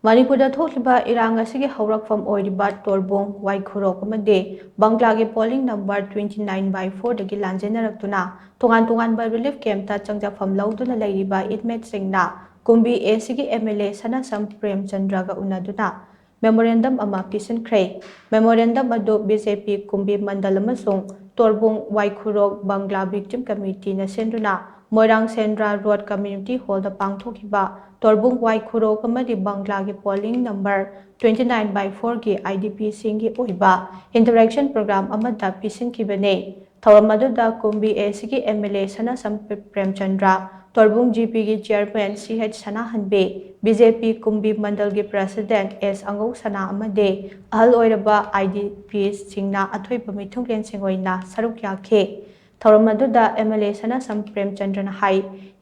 Manipur thokliba erang asigi hourakpham oiriba Torbung Waikhurok Amadi Bangla polling number 29/4 dagi lajenaraktuna tonganba relief camp ta changjapham louduna leiriba inmate Singna Kumbi AC MLA Sanasam Premchandra ga unaduna Memorandum ama Pisinkhre Memorandum adu BJP Kumbi Mandal amasung Torbung Waikhurok Bangla Victim Committee na senduna Moirang Sendra Road Community Hall da pangthokiba Torbung Waikhurok Amadi Bangla polling number 29/4 ki IDP singi oiba interaction program amada pisinkhibane thawam aduda Kumbi AC MLA Sanasam Premchandra Torbung GP ki chairman CH Sanahanbe BJP Kumbi Mandal ki president S Angau Sana amade ahal oiraba IDP Singna athoi pamithungren singoina saruk yakhe thawam aduda MLA Sanasam Premchandra na hai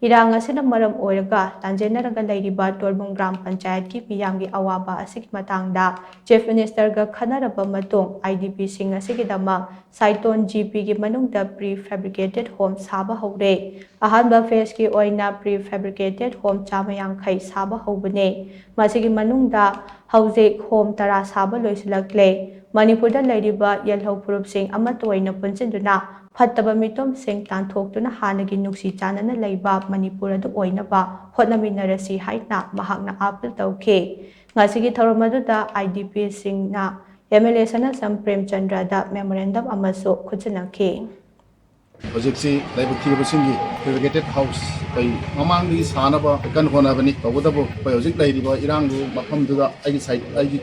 irang asina maram oiraga lajenaraga leiriba Torbung Gram Panchayat ki miyamgi awaba asik matangda Chief Minister ga khanaraba matung IDP sing asigidama Saiton GP ki manungda prefabricated home saba hore ahanba phase ki oina prefabricated home chamayangkhai saba hobane masigi manungda hauzik home tara saba loisilakle Manipur da leiriba yelhau purup sing amatoina punchinduna Fattaba mitom sing tanthokuna hanagi nuksi chanana leiba Manipur adu oinaba hotnaminarasi haina mahakna apil tauke ngasigi thoromaduda IDP singna MLA Sanasam Premchandra da memorandum amaso khutsanake Hojiksi laibukthirabasinggi irrigated house pai mamangdi sanaba kan honabani tawdabo pai hojik lairiba irangu mafamduda aigi site aigi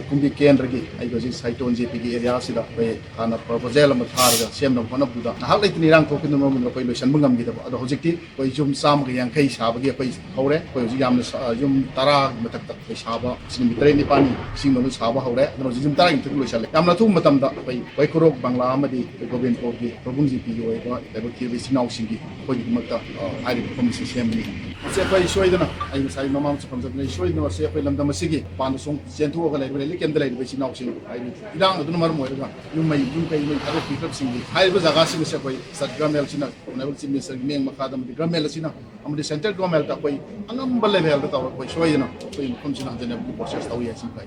kumbi kendragi aigi hojik site on JP gi area sida pai hana proposal ama tharga semna honabuda nahak laitini irang thokinu mamunda pai loisan bangamgi da ado hojikti pai jum sam gi yankai sabagi pai haure pai hojik yamna jum tara matak tak pai saba sinimitrai ni pani singno saba haure ado jum tara intuk loisale yamna thu matamda pai Waikhurok Bangla amadi Govind Porgi Torbung GP gi Level sinau singi poi mata hari komisi semni siapa isoidana ai sai mamam chapam chapna isoidana siapa lamda masigi pan song sentu ga level le kendra le sinau singi ai idang adun mar moira yum kai mai thare pick singi hai ba jaga singi siapa sat gramel sina level singi sar meng makadam di gramel sina amdi center gramel ta koi angam balle level ta koi soidana koi komisi na jene process tawi asin kai